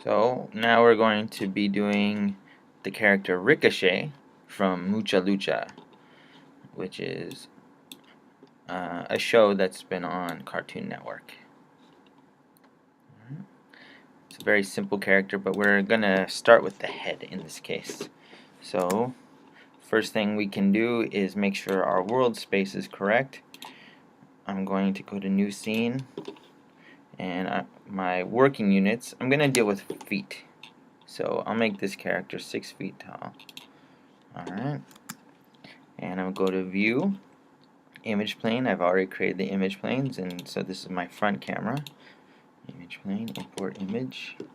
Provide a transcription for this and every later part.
So now we're going to be doing the character Ricochet from Mucha Lucha, which is a show that's been on Cartoon Network. It's a very simple character, but we're going to start with the head in this case. So first thing we can do is make sure our world space is correct. I'm going to go to New Scene, and my working units, I'm going to deal with feet. So I'll make this character 6 feet tall. Alright. And I'll go to View, Image Plane. I've already created the image planes, and so this is my front camera. Image plane, import image. And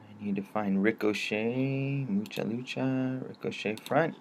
I need to find Ricochet, Mucha Lucha, Ricochet front.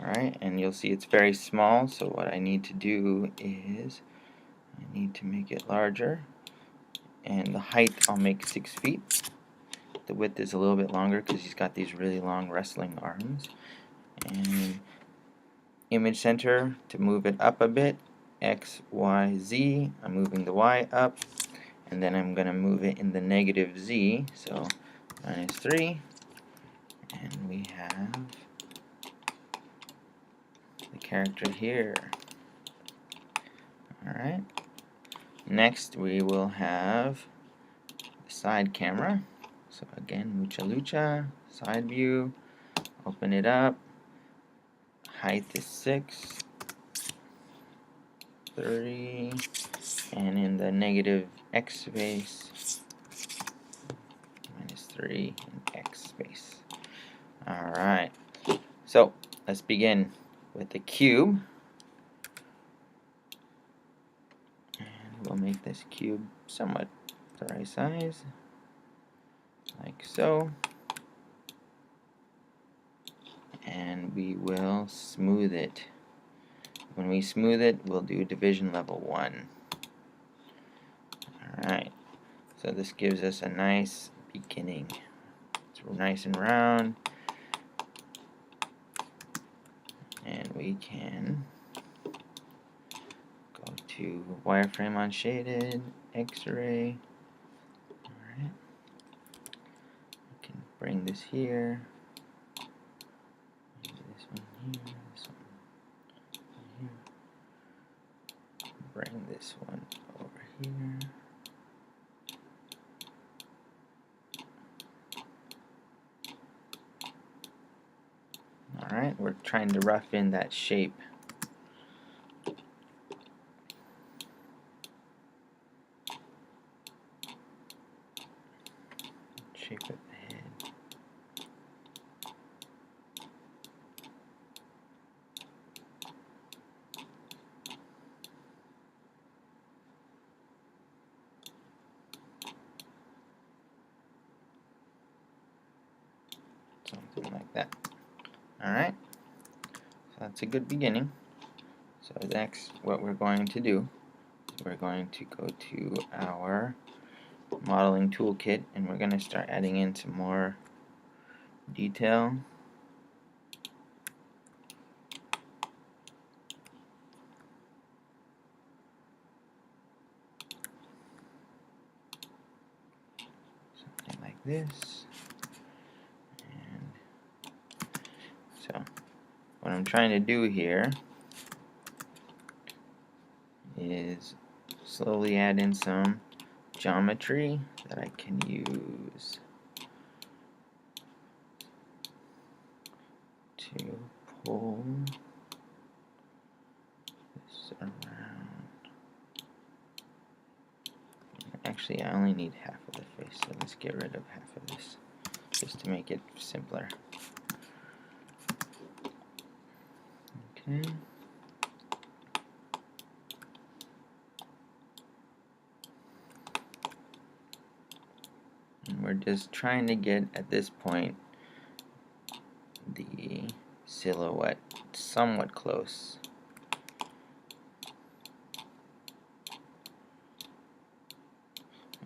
Alright, and you'll see it's very small, so what I need to do is I need to make it larger. And the height I'll make 6 feet. The width is a little bit longer because he's got these really long wrestling arms. And image center, to move it up a bit, X, Y, Z. I'm moving the Y up, and then I'm going to move it in the negative Z, so -3, and we have the character here. Alright, next we will have the side camera. So again, Mucha Lucha, side view, open it up, height is 6, 30, and in the negative X space, -3 in X space. Alright, so let's begin with the cube. And we'll make this cube somewhat the right size, like so. And we will smooth it. When we smooth it, we'll do division level 1. Alright, so this gives us a nice beginning. It's nice and round, and we can go to wireframe unshaded, X-ray. Alright, we can bring this here. This one here, this one here. Bring this one over here. Alright, we're trying to rough in that shape. Shape of the head. Something like that. Alright, so that's a good beginning. So next, what we're going to do is we're going to go to our modeling toolkit, and we're going to start adding in some more detail. Something like this. And so what I'm trying to do here is slowly add in some geometry that I can use to pull this around. Actually, I only need half of the face, so let's get rid of half of this just to make it simpler. Okay. And we're just trying to get, at this point, the silhouette somewhat close.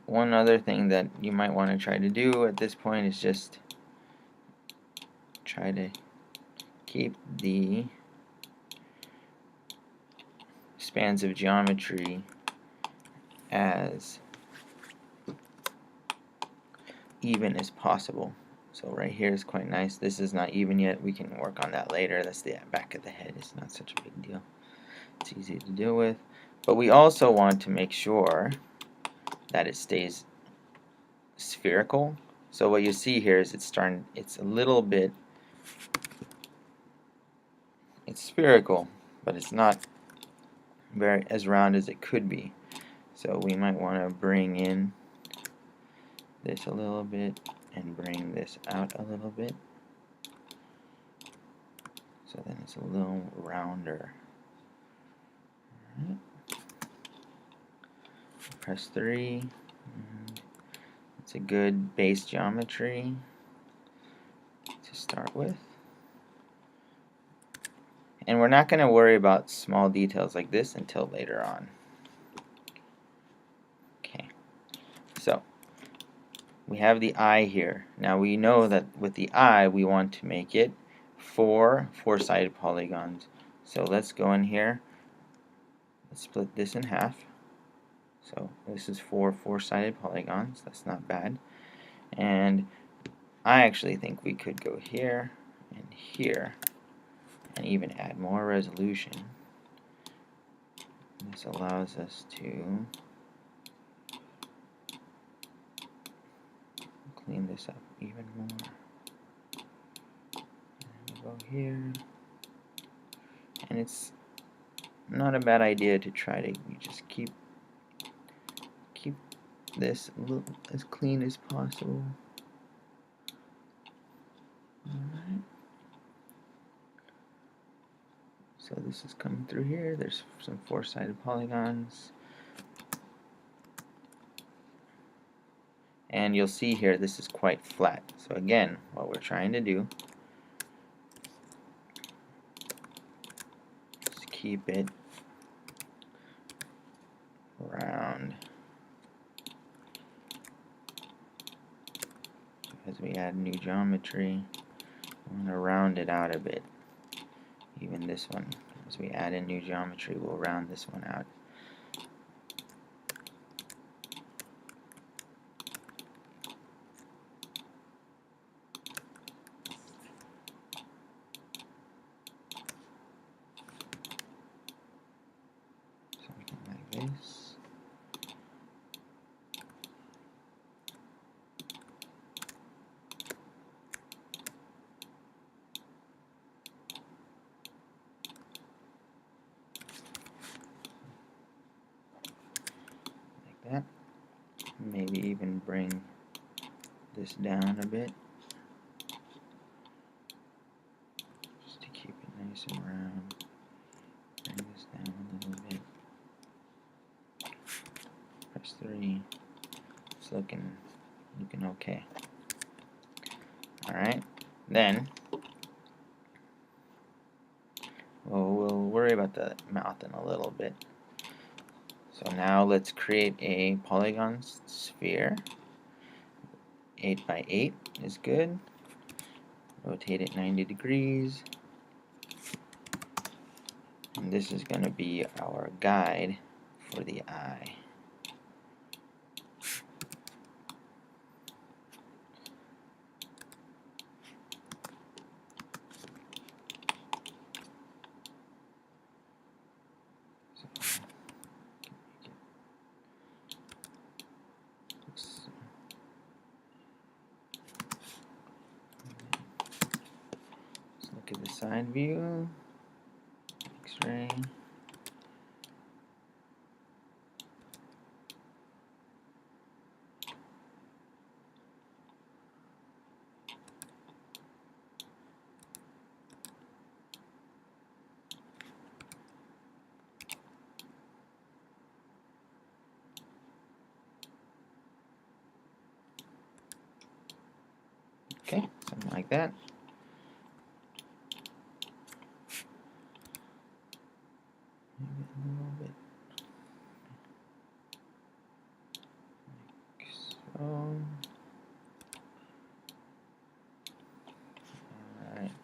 One other thing that you might want to try to do at this point is just try to keep the spans of geometry as even as possible. So right here is quite nice. This is not even yet. We can work on that later. That's the back of the head. It's not such a big deal. It's easy to deal with. But we also want to make sure that it stays spherical. So what you see here is it's a little bit, it's spherical, but it's not very as round as it could be. So we might want to bring in this a little bit and bring this out a little bit. So then it's a little rounder. Right. Press 3. It's a good base geometry to start with. And we're not going to worry about small details like this until later on. Okay, so we have the eye here. Now we know that with the eye we want to make it four-sided polygons. So let's go in here. Let's split this in half. So this is four-sided polygons. That's not bad. And I actually think we could go here and here and even add more resolution. This allows us to clean this up even more. And we'll go here. And it's not a bad idea to try to just keep this as clean as possible. Alright. So this is coming through here. There's some four-sided polygons. And you'll see here this is quite flat. So again, what we're trying to do is keep it round. As we add new geometry, we want to round it out a bit. Even this one, as we add in new geometry, we'll round this one out. Something like this. That. Maybe even bring this down a bit, just to keep it nice and round. Bring this down a little bit. Press 3. It's looking okay. Alright, then we'll worry about the mouth in a little bit. So now let's create a polygon sphere. 8 by 8 is good. Rotate it 90 degrees. And this is going to be our guide for the eye. Look at the side view, X-ray. Okay, something like that. Maybe a little bit like so. Alright.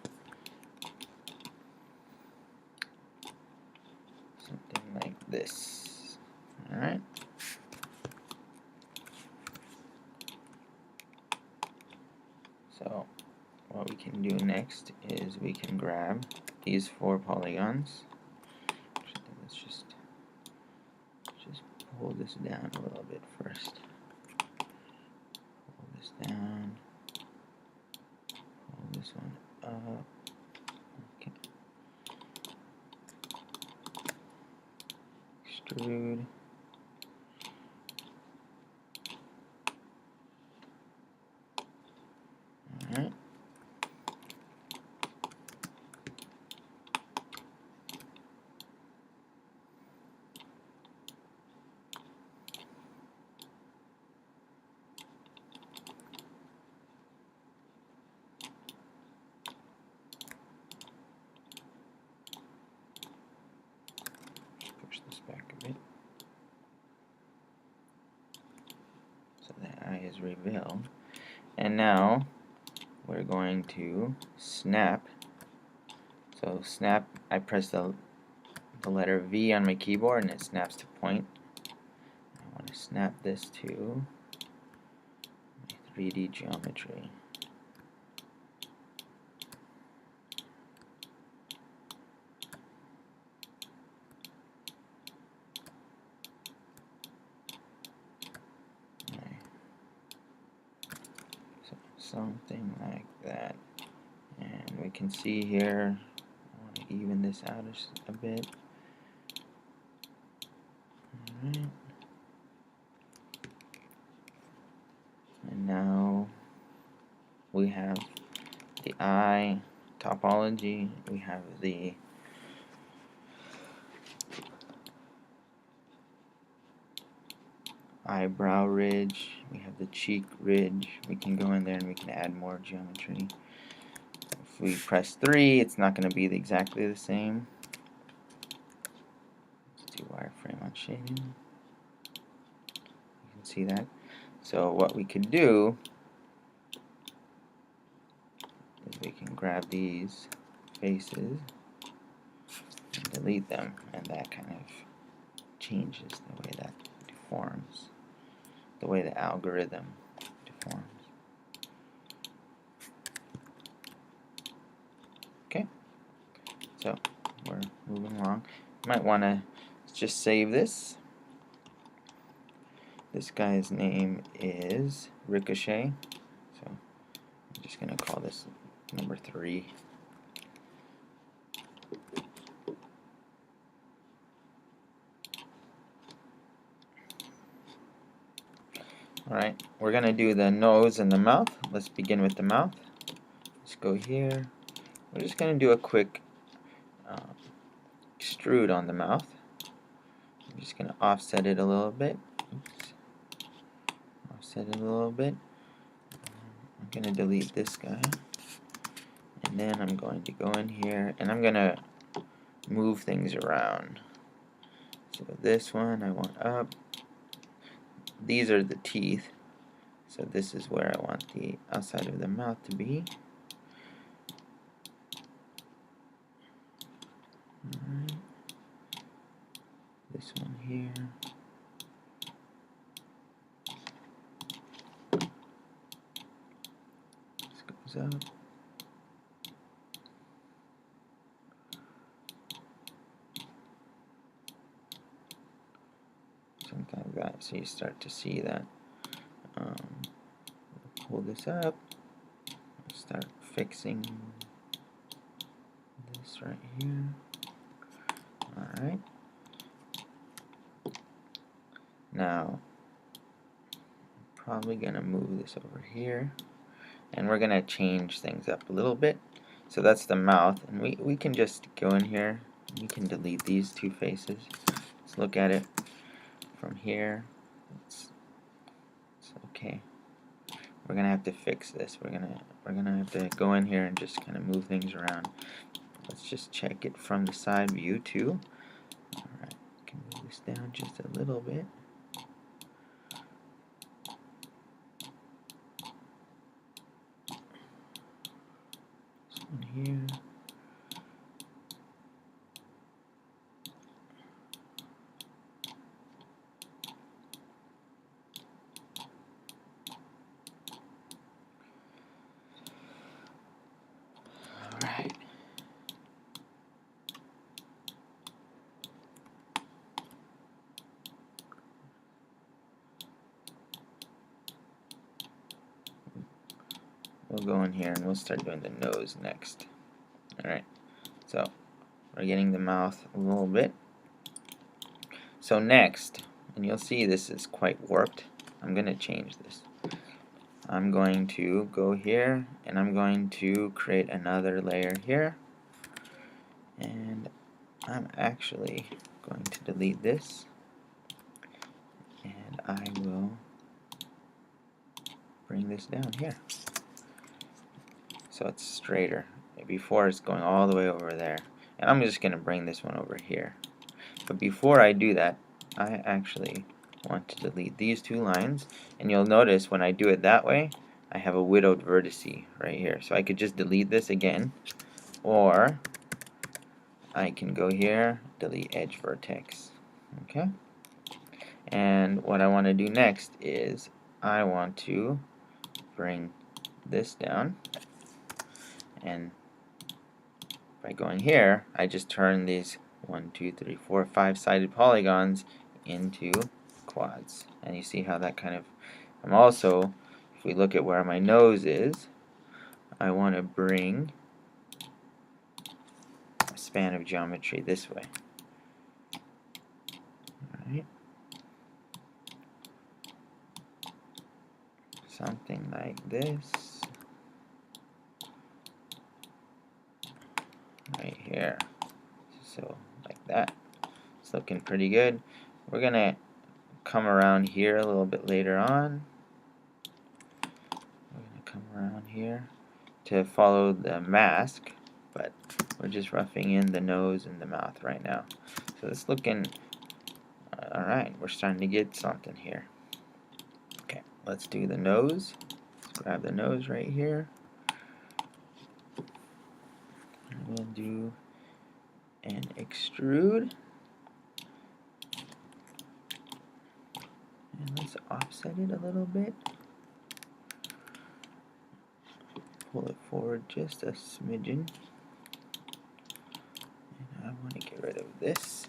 Something like this. Alright. next is we can grab these 4 polygons. Let's just pull this down a little bit first. Pull this down. Pull this one up. Okay. Extrude. Alright. Push this back a bit so the eye is revealed. And now we're going to snap. So snap, I press the letter V on my keyboard and it snaps to point. I want to snap this to my 3D geometry. Okay. So something like that. And we can see here, I want to even this out a bit. Alright. And now we have the eye topology, we have the eyebrow ridge, we have the cheek ridge. We can go in there and we can add more geometry. If we press 3, it's not going to be exactly the same. Let's do wireframe on shading. You can see that. So what we could do is we can grab these faces and delete them, and that kind of changes the way that deforms, the way the algorithm deforms. Okay, so we're moving along. You might want to just save this. This guy's name is Ricochet, so I'm just going to call this number 3. Alright, we're going to do the nose and the mouth. Let's begin with the mouth. Let's go here. We're just going to do a quick extrude on the mouth. I'm just going to offset it a little bit. Oops. Offset it a little bit. I'm going to delete this guy. And then I'm going to go in here and I'm going to move things around. So this one I want up. These are the teeth. So this is where I want the outside of the mouth to be. Alright. This one here. This goes up. Something like that. So you start to see that. Pull this up. Start fixing this right here. Alright. Now, I'm probably going to move this over here. And we're going to change things up a little bit. So that's the mouth. And we can just go in here. We can delete these 2 faces. Let's look at it from here. It's okay. We're going to have to fix this. We're going to have to go in here and just kind of move things around. Let's just check it from the side view too. Alright, can move this down just a little bit. This one here. we'll go in here and we'll start doing the nose next. Alright, so we're getting the mouth a little bit. So next, and you'll see this is quite warped, I'm going to change this. I'm going to go here and I'm going to create another layer here, and I'm actually going to delete this, and I will bring this down here so it's straighter. Before it's going all the way over there, and I'm just going to bring this one over here. But before I do that, I actually want to delete these two lines, and you'll notice when I do it that way I have a widowed vertice right here. So I could just delete this again, or I can go here, delete edge vertex. Okay? And what I want to do next is I want to bring this down, and by going here I just turn these 1, 2, 3, 4, 5-sided polygons into quads. And you see how that kind of, I'm also, if we look at where my nose is, I want to bring a span of geometry this way. Alright. Something like this. Right here. So like that. It's looking pretty good. We're going to come around here a little bit later on. We're going to come around here to follow the mask, but we're just roughing in the nose and the mouth right now. So it's looking alright. We're starting to get something here. Okay, let's do the nose. Let's grab the nose right here. And we'll do an extrude. And let's offset it a little bit. Pull it forward just a smidgen. And I want to get rid of this.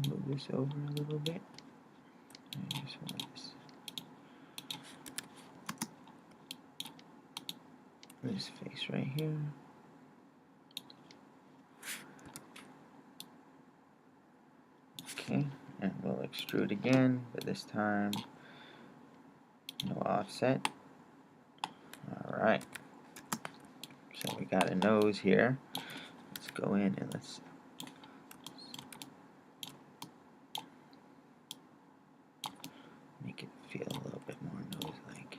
Move this over a little bit. I just want this face right here. Okay, and we'll extrude again, but this time no offset. Alright, so we got a nose here. Let's go in and let's make it feel a little bit more nose-like.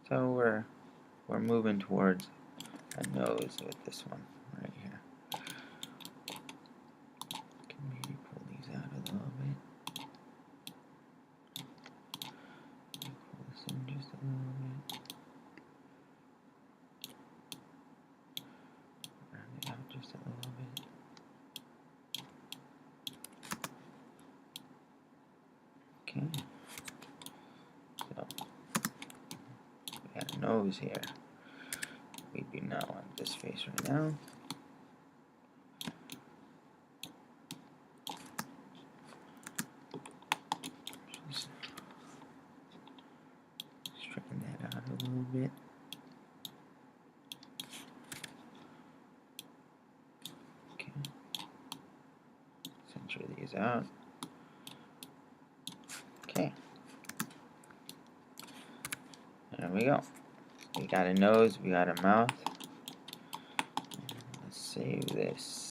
So we're moving towards a nose with this one right here. Can maybe pull these out a little bit. Pull this in just a little bit. Round it out just a little bit. Okay. So we got a nose here. We'd be now on this face right now. Just straighten that out a little bit. Okay. Center these out. Okay. There we go. We got a nose, we got a mouth. Let's save this.